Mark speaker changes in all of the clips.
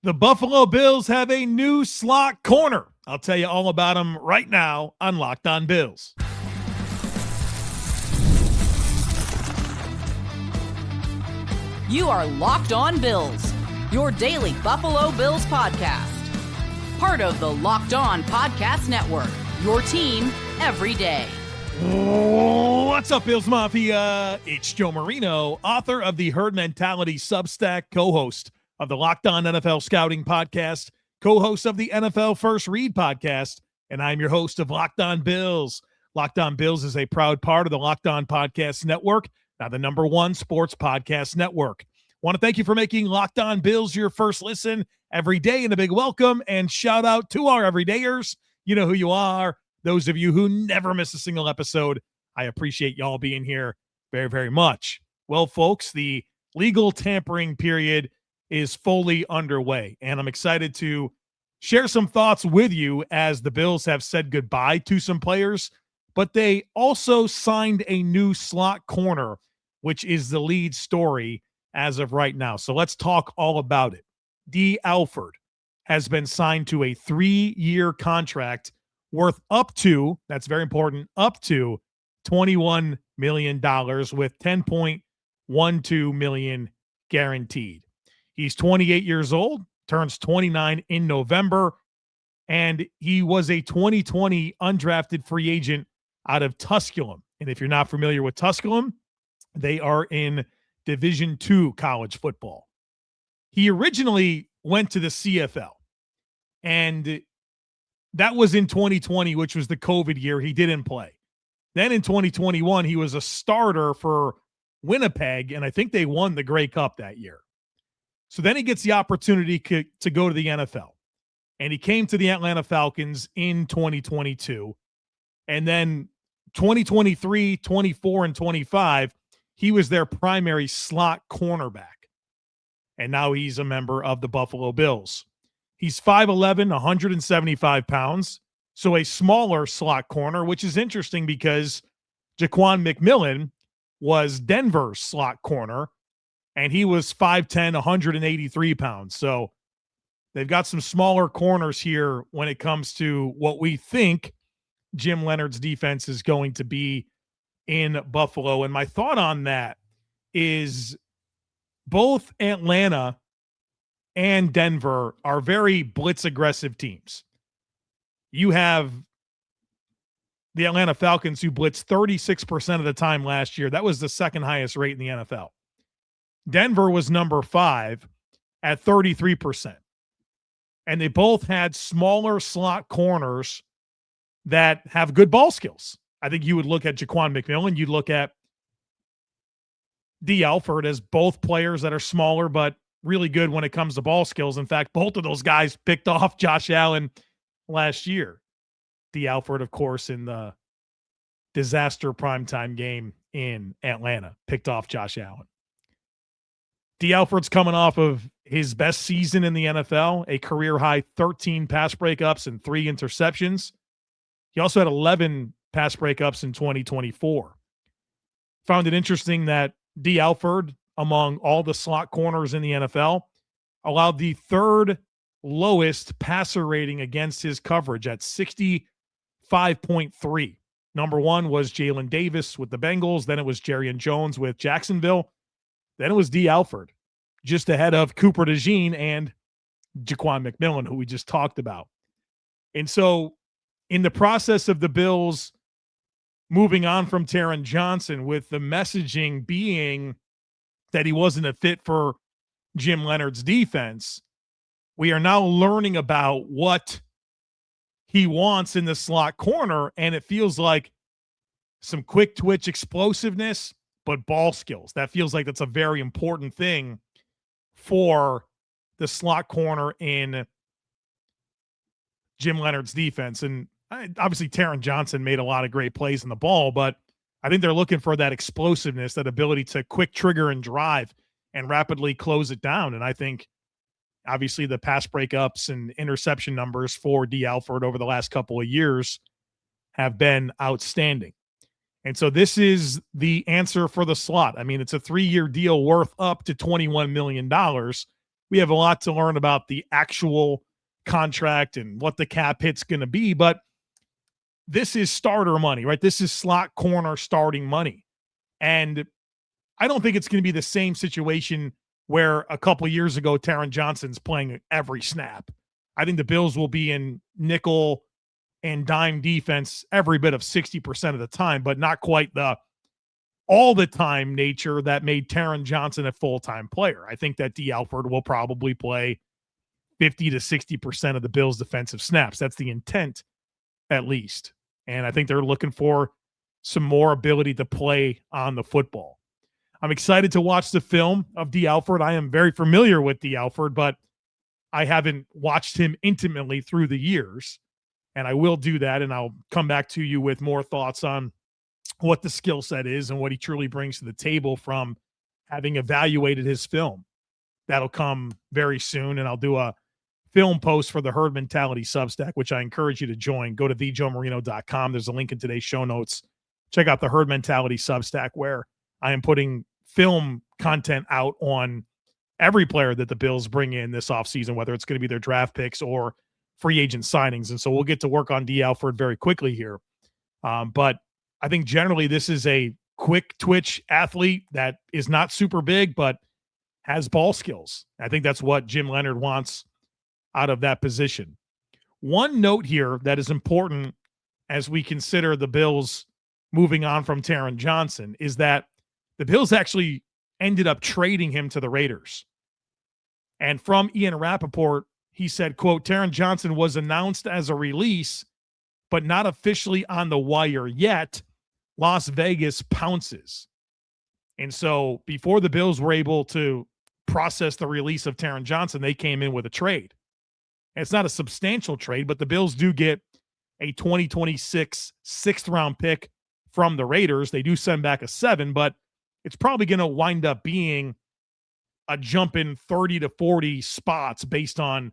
Speaker 1: The Buffalo Bills have a new slot corner. I'll tell you all about them right now on Locked On Bills.
Speaker 2: You are Locked On Bills, your daily Buffalo Bills podcast. Part of the Locked On Podcast Network, your team every day.
Speaker 1: What's up, Bills Mafia? It's Joe Marino, author of the Herd Mentality Substack, co-host of the Locked On NFL Scouting Podcast, co-host of the NFL First Read Podcast, and I'm your host of Locked On Bills. Locked On Bills is a proud part of the Locked On Podcast Network, now the #1 sports podcast network. Want to thank you for making Locked On Bills your first listen every day, and a big welcome and shout out to our everydayers. You know who you are. Those of you who never miss a single episode, I appreciate y'all being here very, very much. Well, folks, the legal tampering period is fully underway, and I'm excited to share some thoughts with you as the Bills have said goodbye to some players, but they also signed a new slot corner, which is the lead story as of right now. So let's talk all about it. Dee Alford has been signed to a 3-year contract worth up to, that's very important, up to $21 million with $10.12 million guaranteed. He's 28 years old, turns 29 in November, and he was a 2020 undrafted free agent out of Tusculum. And if you're not familiar with Tusculum, they are in Division II college football. He originally went to the CFL, and that was in 2020, which was the COVID year. He didn't play. Then in 2021, he was a starter for Winnipeg, and I think they won the Grey Cup that year. So then he gets the opportunity to go to the NFL. And he came to the Atlanta Falcons in 2022. And then 2023, 24, and 25, he was their primary slot cornerback. And now he's a member of the Buffalo Bills. He's 5'11", 175 pounds. So a smaller slot corner, which is interesting because Jaquan McMillan was Denver's slot corner, and he was 5'10", 183 pounds. So they've got some smaller corners here when it comes to what we think Jim Leonhard's defense is going to be in Buffalo. And my thought on that is both Atlanta and Denver are very blitz-aggressive teams. You have the Atlanta Falcons, who blitzed 36% of the time last year. That was the second highest rate in the NFL. Denver was number 5 at 33%. And they both had smaller slot corners that have good ball skills. I think you would look at Jaquan McMillan, you'd look at Dee Alford as both players that are smaller but really good when it comes to ball skills. In fact, both of those guys picked off Josh Allen last year. Dee Alford, of course, in the disaster primetime game in Atlanta, picked off Josh Allen. Dee Alford's coming off of his best season in the NFL, a career-high 13 pass breakups and 3 interceptions. He also had 11 pass breakups in 2024. Found it interesting that Dee Alford, among all the slot corners in the NFL, allowed the 3rd lowest passer rating against his coverage at 65.3. Number 1 was Jalen Davis with the Bengals. Then it was Jarrian Jones with Jacksonville. Then it was Dee Alford, just ahead of Cooper DeJean and Jaquan McMillan, who we just talked about. And so in the process of the Bills moving on from Taron Johnson, with the messaging being that he wasn't a fit for Jim Leonhard's defense, we are now learning about what he wants in the slot corner, and it feels like some quick twitch explosiveness, but ball skills. That feels like that's a very important thing for the slot corner in Jim Leonhard's defense. And obviously Taron Johnson made a lot of great plays in the ball, but I think they're looking for that explosiveness, that ability to quick trigger and drive and rapidly close it down. And I think obviously the pass breakups and interception numbers for Dee Alford over the last couple of years have been outstanding. And so this is the answer for the slot. I mean, it's a 3-year deal worth up to $21 million. we have a lot to learn about the actual contract and what the cap hit's going to be, but this is starter money, right? This is slot corner starting money. And I don't think it's going to be the same situation where a couple of years ago, Taron Johnson's playing every snap. I think the Bills will be in nickel and dime defense every bit of 60% of the time, but not quite the all the time nature that made Taron Johnson a full-time player. I think that Dee Alford will probably play 50 to 60% of the Bills' defensive snaps. That's the intent, at least. And I think they're looking for some more ability to play on the football. I'm excited to watch the film of Dee Alford. I am very familiar with Dee Alford, but I haven't watched him intimately through the years. And I will do that, and I'll come back to you with more thoughts on what the skill set is and what he truly brings to the table from having evaluated his film. That'll come very soon, and I'll do a film post for the Herd Mentality Substack, which I encourage you to join. Go to thejoemarino.com. There's a link in today's show notes. Check out the Herd Mentality Substack, where I am putting film content out on every player that the Bills bring in this offseason, whether it's going to be their draft picks or free agent signings. And so we'll get to work on Dee Alford very quickly here. But I think generally this is a quick twitch athlete that is not super big, but has ball skills. I think that's what Jim Leonhard wants out of that position. One note here that is important as we consider the Bills moving on from Taron Johnson is that the Bills actually ended up trading him to the Raiders. And from Ian Rappaport, he said, quote, Taron Johnson was announced as a release, but not officially on the wire yet. Las Vegas pounces. And so before the Bills were able to process the release of Taron Johnson, they came in with a trade. And it's not a substantial trade, but the Bills do get a 2026 sixth-round pick from the Raiders. They do send back a 7, but it's probably going to wind up being a jump in 30 to 40 spots based on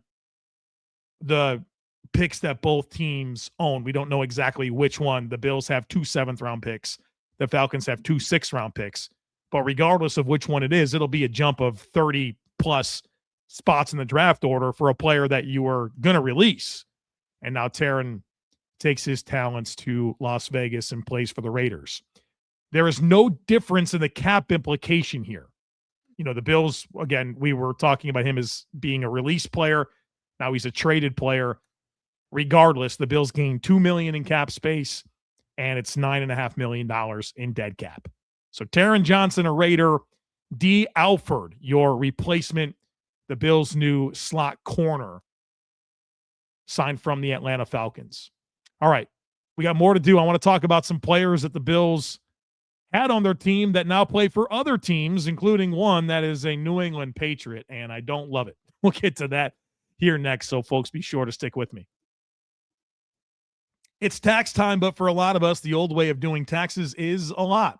Speaker 1: the picks that both teams own. We don't know exactly which one. The Bills have 2 7th-round picks. The Falcons have 2 6th-round picks. But regardless of which one it is, it'll be a jump of 30-plus spots in the draft order for a player that you were going to release. And now Taron takes his talents to Las Vegas and plays for the Raiders. There is no difference in the cap implication here. You know, the Bills, again, we were talking about him as being a release player. Now he's a traded player. Regardless, the Bills gained $2 million in cap space, and it's $9.5 million in dead cap. So Taron Johnson, a Raider. Dee Alford, your replacement, the Bills' new slot corner, signed from the Atlanta Falcons. All right, we got more to do. I want to talk about some players that the Bills had on their team that now play for other teams, including one that is a New England Patriot, and I don't love it. We'll get to that here next, so folks, be sure to stick with me. It's tax time, but for a lot of us, the old way of doing taxes is a lot.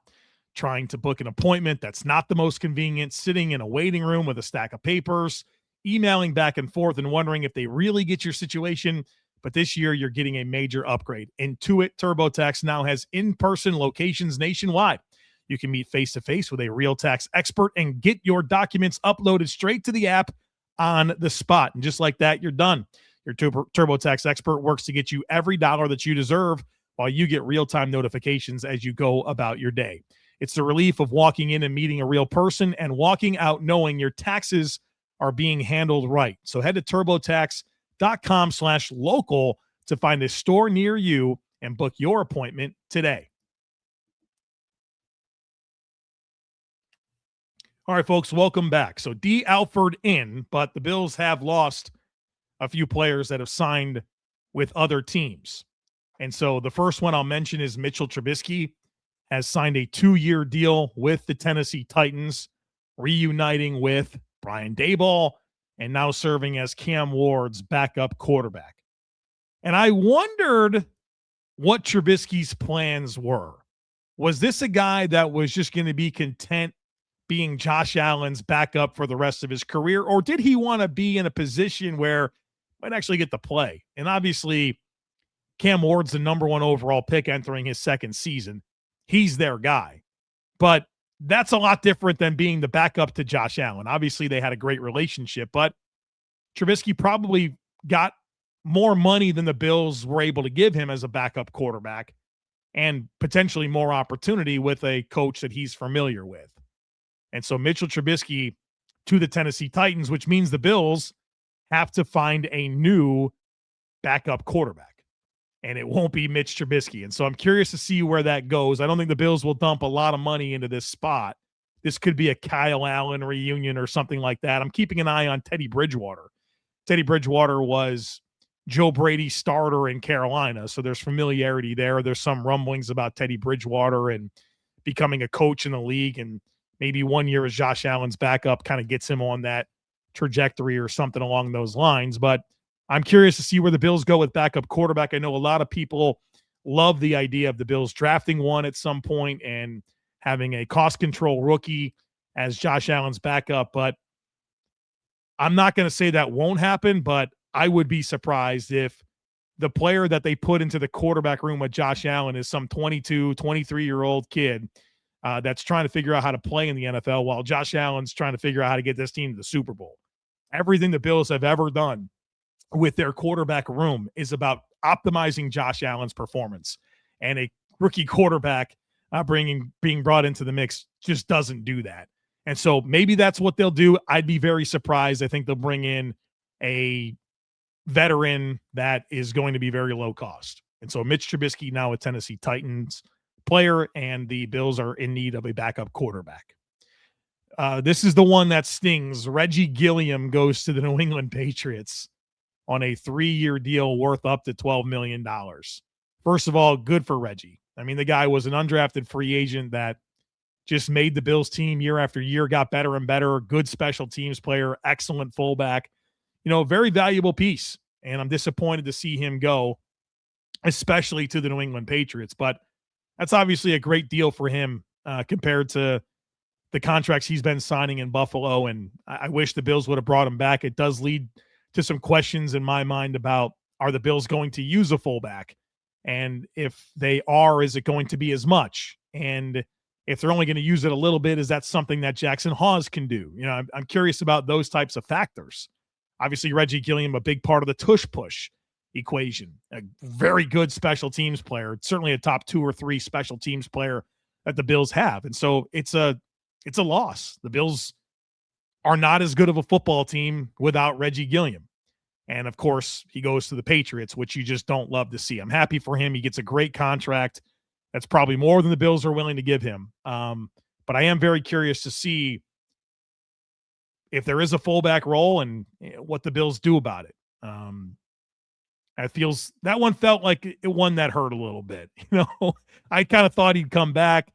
Speaker 1: Trying to book an appointment that's not the most convenient, sitting in a waiting room with a stack of papers, emailing back and forth and wondering if they really get your situation. But this year, you're getting a major upgrade. Intuit TurboTax now has in-person locations nationwide. You can meet face-to-face with a real tax expert and get your documents uploaded straight to the app on the spot. And just like that, you're done. Your TurboTax expert works to get you every dollar that you deserve while you get real-time notifications as you go about your day. It's the relief of walking in and meeting a real person and walking out knowing your taxes are being handled right. So head to TurboTax.com/local to find a store near you and book your appointment today. All right, folks, welcome back. So Dee Alford in, but the Bills have lost a few players that have signed with other teams. And so the first one I'll mention is Mitchell Trubisky has signed a 2-year deal with the Tennessee Titans, reuniting with Brian Daboll and now serving as Cam Ward's backup quarterback. And I wondered what Trubisky's plans were. Was this a guy that was just going to be content being Josh Allen's backup for the rest of his career, or did he want to be in a position where he might actually get to play? And obviously, Cam Ward's the number 1 overall pick entering his second season. He's their guy. But that's a lot different than being the backup to Josh Allen. Obviously, they had a great relationship, but Trubisky probably got more money than the Bills were able to give him as a backup quarterback, and potentially more opportunity with a coach that he's familiar with. And so Mitchell Trubisky to the Tennessee Titans, which means the Bills have to find a new backup quarterback. And it won't be Mitch Trubisky. And so I'm curious to see where that goes. I don't think the Bills will dump a lot of money into this spot. This could be a Kyle Allen reunion or something like that. I'm keeping an eye on Teddy Bridgewater. Teddy Bridgewater was Joe Brady's starter in Carolina, so there's familiarity there. There's some rumblings about Teddy Bridgewater and becoming a coach in the league, and maybe 1 year as Josh Allen's backup kind of gets him on that trajectory or something along those lines. But I'm curious to see where the Bills go with backup quarterback. I know a lot of people love the idea of the Bills drafting one at some point and having a cost control rookie as Josh Allen's backup, but I'm not going to say that won't happen, but I would be surprised if the player that they put into the quarterback room with Josh Allen is some 22, 23-year-old kid that's trying to figure out how to play in the NFL while Josh Allen's trying to figure out how to get this team to the Super Bowl. Everything the Bills have ever done with their quarterback room is about optimizing Josh Allen's performance. And a rookie quarterback being brought into the mix just doesn't do that. And so maybe that's what they'll do. I'd be very surprised. I think they'll bring in a veteran that is going to be very low cost. And so Mitch Trubisky, now a Tennessee Titans player, and the Bills are in need of a backup quarterback. This is the one that stings. Reggie Gilliam goes to the New England Patriots on a 3-year deal worth up to $12 million. First of all, good for Reggie. I mean, the guy was an undrafted free agent that just made the Bills team year after year, got better and better, good special teams player, excellent fullback, very valuable piece. And I'm disappointed to see him go, especially to the New England Patriots. But that's obviously a great deal for him compared to the contracts he's been signing in Buffalo. And I wish the Bills would have brought him back. It does lead to some questions in my mind about, are the Bills going to use a fullback? And if they are, is it going to be as much? And if they're only going to use it a little bit, is that something that Jackson Hawes can do? I'm curious about those types of factors. Obviously, Reggie Gilliam, a big part of the tush-push equation, a very good special teams player, certainly a top 2 or 3 special teams player that the Bills have. And so it's a loss. The Bills are not as good of a football team without Reggie Gilliam. And of course, he goes to the Patriots, which you just don't love to see. I'm happy for him. He gets a great contract. That's probably more than the Bills are willing to give him. But I am very curious to see if there is a fullback role and what the Bills do about it. That one felt like one that hurt a little bit. I kind of thought he'd come back.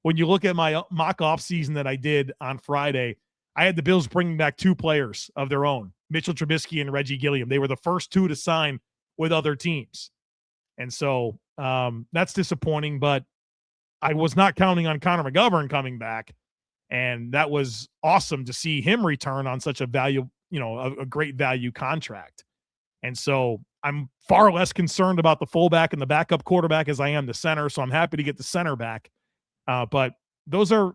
Speaker 1: When you look at my mock off season that I did on Friday, I had the Bills bringing back 2 players of their own, Mitchell Trubisky and Reggie Gilliam. They were the first 2 to sign with other teams. And so that's disappointing, but I was not counting on Connor McGovern coming back. And that was awesome to see him return on such a value, a great value contract. And so I'm far less concerned about the fullback and the backup quarterback as I am the center. So I'm happy to get the center back. But those are,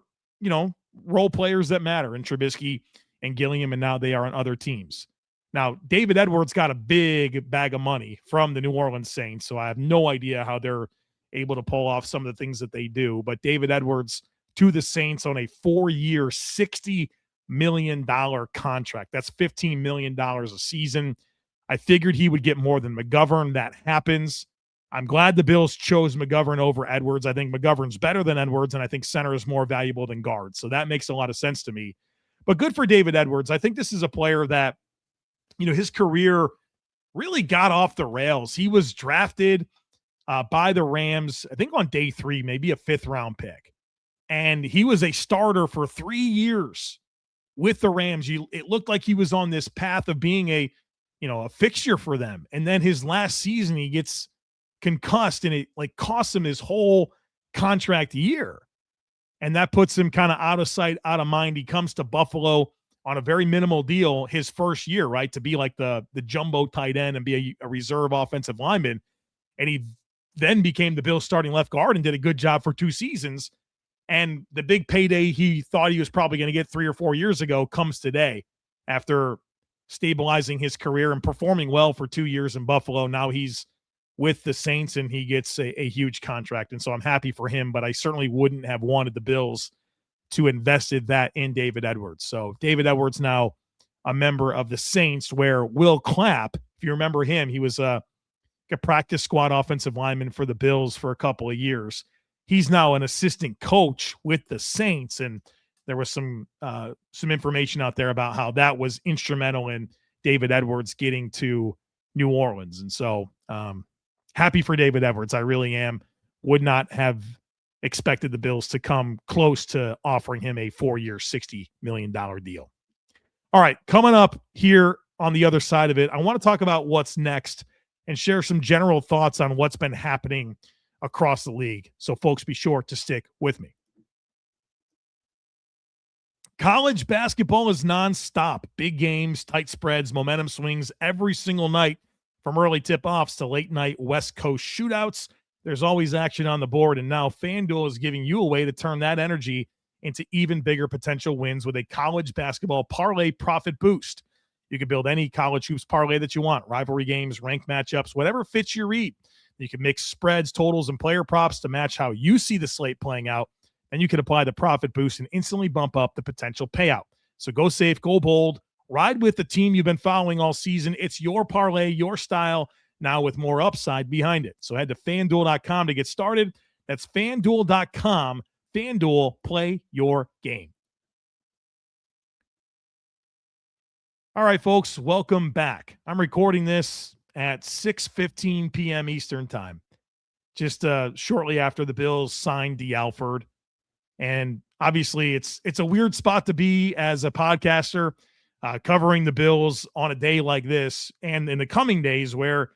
Speaker 1: role players that matter in Trubisky and Gilliam, and now they are on other teams. Now, David Edwards got a big bag of money from the New Orleans Saints, so I have no idea how they're able to pull off some of the things that they do. But David Edwards to the Saints on a 4-year, $60 million contract. That's $15 million a season. I figured he would get more than McGovern. That happens. I'm glad the Bills chose McGovern over Edwards. I think McGovern's better than Edwards, and I think center is more valuable than guard. So that makes a lot of sense to me. But good for David Edwards. I think this is a player that, his career really got off the rails. He was drafted by the Rams, I think on day 3, maybe a 5th-round pick. And he was a starter for 3 years with the Rams. It looked like he was on this path of being a fixture for them. And then his last season, he gets concussed, and it costs him his whole contract year. And that puts him kind of out of sight, out of mind. He comes to Buffalo on a very minimal deal his first year, right? To be like the jumbo tight end and be a reserve offensive lineman. And he then became the Bills starting left guard and did a good job for 2 seasons. And the big payday he thought he was probably going to get 3 or 4 years ago comes today after stabilizing his career and performing well for 2 years in Buffalo. Now he's with the Saints and he gets a huge contract. And so I'm happy for him, but I certainly wouldn't have wanted the Bills to invested that in David Edwards. So David Edwards now a member of the Saints, where Will Clapp, if you remember him, he was a practice squad offensive lineman for the Bills for a couple of years. He's now an assistant coach with the Saints, and there was some information out there about how that was instrumental in David Edwards getting to New Orleans. And so happy for David Edwards. I really am. Would not have expected the Bills to come close to offering him a 4-year, $60 million deal. All right, coming up here on the other side of it, I want to talk about what's next and share some general thoughts on what's been happening across the league. So folks, be sure to stick with me. College basketball is nonstop. Big games, tight spreads, momentum swings every single night, from early tip-offs to late-night West Coast shootouts. There's always action on the board, and now FanDuel is giving you a way to turn that energy into even bigger potential wins with a college basketball parlay profit boost. You can build any college hoops parlay that you want, rivalry games, ranked matchups, whatever fits your read. You can mix spreads, totals, and player props to match how you see the slate playing out, and you can apply the profit boost and instantly bump up the potential payout. So go safe, go bold, ride with the team you've been following all season. It's your parlay, your style, now with more upside behind it. So head to FanDuel.com to get started. That's FanDuel.com. FanDuel, play your game. All right, folks, welcome back. I'm recording this at 6:15 p.m. Eastern time, just shortly after the Bills signed Dee Alford. And obviously, it's a weird spot to be as a podcaster covering the Bills on a day like this and in the coming days where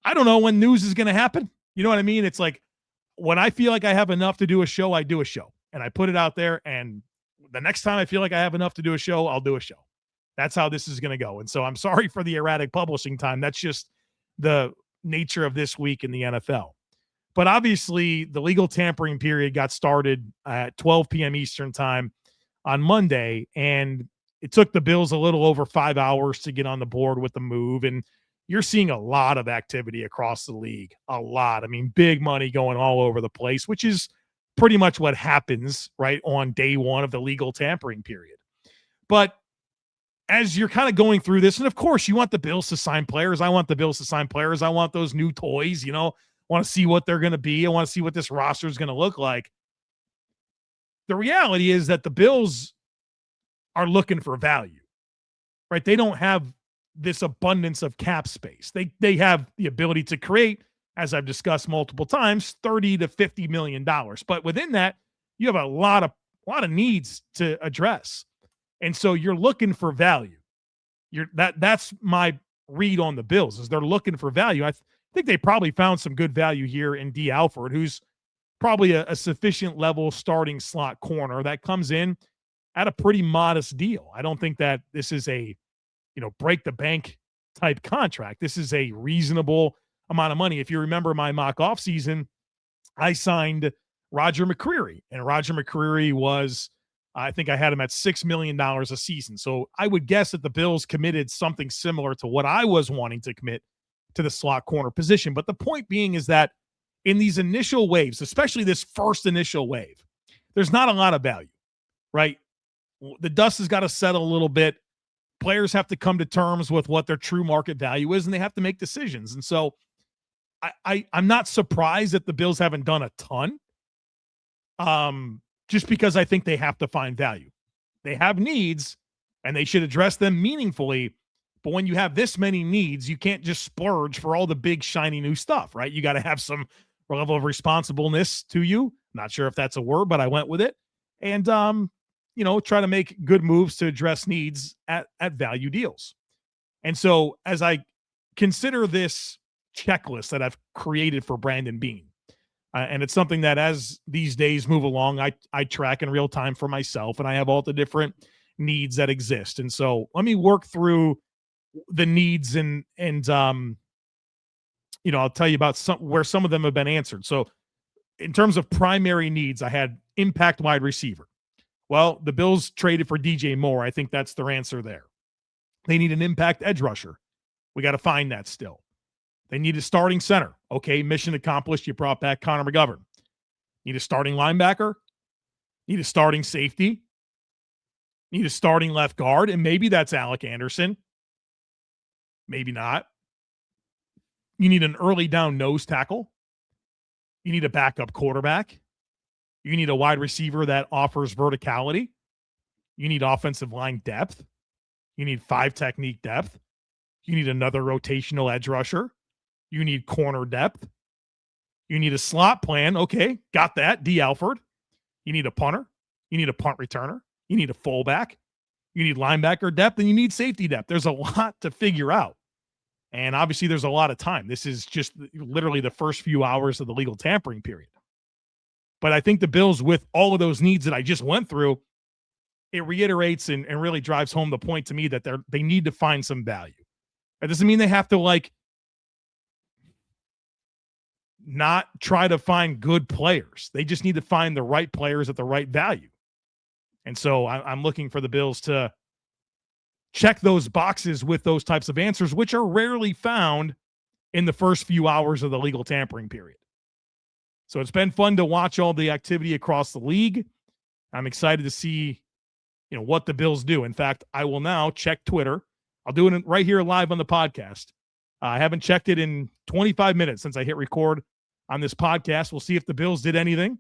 Speaker 1: I don't know when news is going to happen. You know what I mean? It's like when I feel like I have enough to do a show, I do a show. And I put it out there, and the next time I feel like I have enough to do a show, I'll do a show. That's how this is going to go. And so I'm sorry for the erratic publishing time. That's just the nature of this week in the NFL. But obviously, the legal tampering period got started at 12 p.m. Eastern time on Monday, and it took the Bills a little over 5 hours to get on the board with the move. And you're seeing a lot of activity across the league, a lot. I mean, big money going all over the place, which is pretty much what happens right on day one of the legal tampering period. But as you're kind of going through this, and of course you want the Bills to sign players. I want the Bills to sign players. I want those new toys, I want to see what they're going to be. I want to see what this roster is going to look like. The reality is that the Bills are looking for value, right? They don't have this abundance of cap space. They have the ability to create, as I've discussed multiple times, $30 to $50 million. But within that, you have a lot of needs to address. And so you're looking for value. That's my read on the Bills, is they're looking for value. I think they probably found some good value here in Dee Alford, who's probably a sufficient level starting slot corner that comes in at a pretty modest deal. I don't think that this is a break the bank type contract. This is a reasonable amount of money. If you remember my mock off season, I signed Roger McCreary, and Roger McCreary was, I think I had him at $6 million a season. So I would guess that the Bills committed something similar to what I was wanting to commit to the slot corner position. But the point being is that in these initial waves, especially this first initial wave, there's not a lot of value, right? The dust has got to settle a little bit. Players have to come to terms with what their true market value is, and they have to make decisions. And so I'm not surprised that the Bills haven't done a ton, just because I think they have to find value. They have needs, and they should address them meaningfully. But when you have this many needs, you can't just splurge for all the big, shiny new stuff, right? You got to have some level of responsibleness to you. Not sure if that's a word, but I went with it. And, try to make good moves to address needs at value deals. And so as I consider this checklist that I've created for Brandon Beane, and it's something that as these days move along, I track in real time for myself, and I have all the different needs that exist. And so let me work through the needs and I'll tell you about where some of them have been answered. So in terms of primary needs, I had impact wide receiver. Well, the Bills traded for DJ Moore. I think that's their answer there. They need an impact edge rusher. We got to find that still. They need a starting center. Okay, mission accomplished. You brought back Connor McGovern. Need a starting linebacker. Need a starting safety. Need a starting left guard. And maybe that's Alec Anderson. Maybe not. You need an early down nose tackle. You need a backup quarterback. You need a wide receiver that offers verticality. You need offensive line depth. You need 5 technique depth. You need another rotational edge rusher. You need corner depth. You need a slot plan. Okay, got that. Dee Alford. You need a punter. You need a punt returner. You need a fullback. You need linebacker depth, and you need safety depth. There's a lot to figure out. And obviously, there's a lot of time. This is just literally the first few hours of the legal tampering period. But I think the Bills, with all of those needs that I just went through, it reiterates and really drives home the point to me that they need to find some value. That doesn't mean they have to, not try to find good players. They just need to find the right players at the right value. And so I'm looking for the Bills to check those boxes with those types of answers, which are rarely found in the first few hours of the legal tampering period. So it's been fun to watch all the activity across the league. I'm excited to see, what the Bills do. In fact, I will now check Twitter. I'll do it right here live on the podcast. I haven't checked it in 25 minutes since I hit record on this podcast. We'll see if the Bills did anything.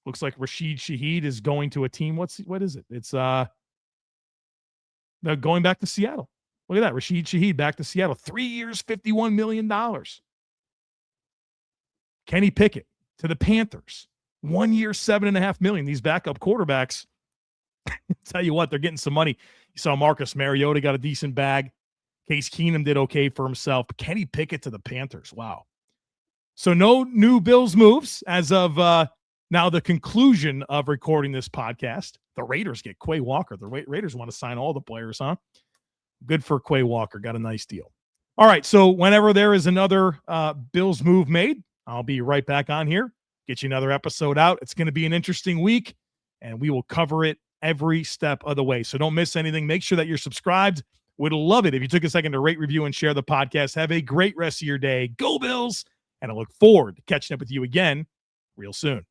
Speaker 1: Looks like Rashid Shaheed is going to a team. What is it? It's they're going back to Seattle. Look at that. Rashid Shaheed back to Seattle. 3 years, $51 million. Kenny Pickett to the Panthers. 1 year, $7.5 million. These backup quarterbacks, tell you what, they're getting some money. You saw Marcus Mariota got a decent bag. Case Keenum did okay for himself. But Kenny Pickett to the Panthers. Wow. So no new Bills moves as of now the conclusion of recording this podcast. The Raiders get Quay Walker. The Raiders want to sign all the players, huh? Good for Quay Walker. Got a nice deal. All right, so whenever there is another Bills move made, I'll be right back on here. Get you another episode out. It's going to be an interesting week, and we will cover it every step of the way. So don't miss anything. Make sure that you're subscribed. Would love it if you took a second to rate, review, and share the podcast. Have a great rest of your day. Go Bills! And I look forward to catching up with you again real soon.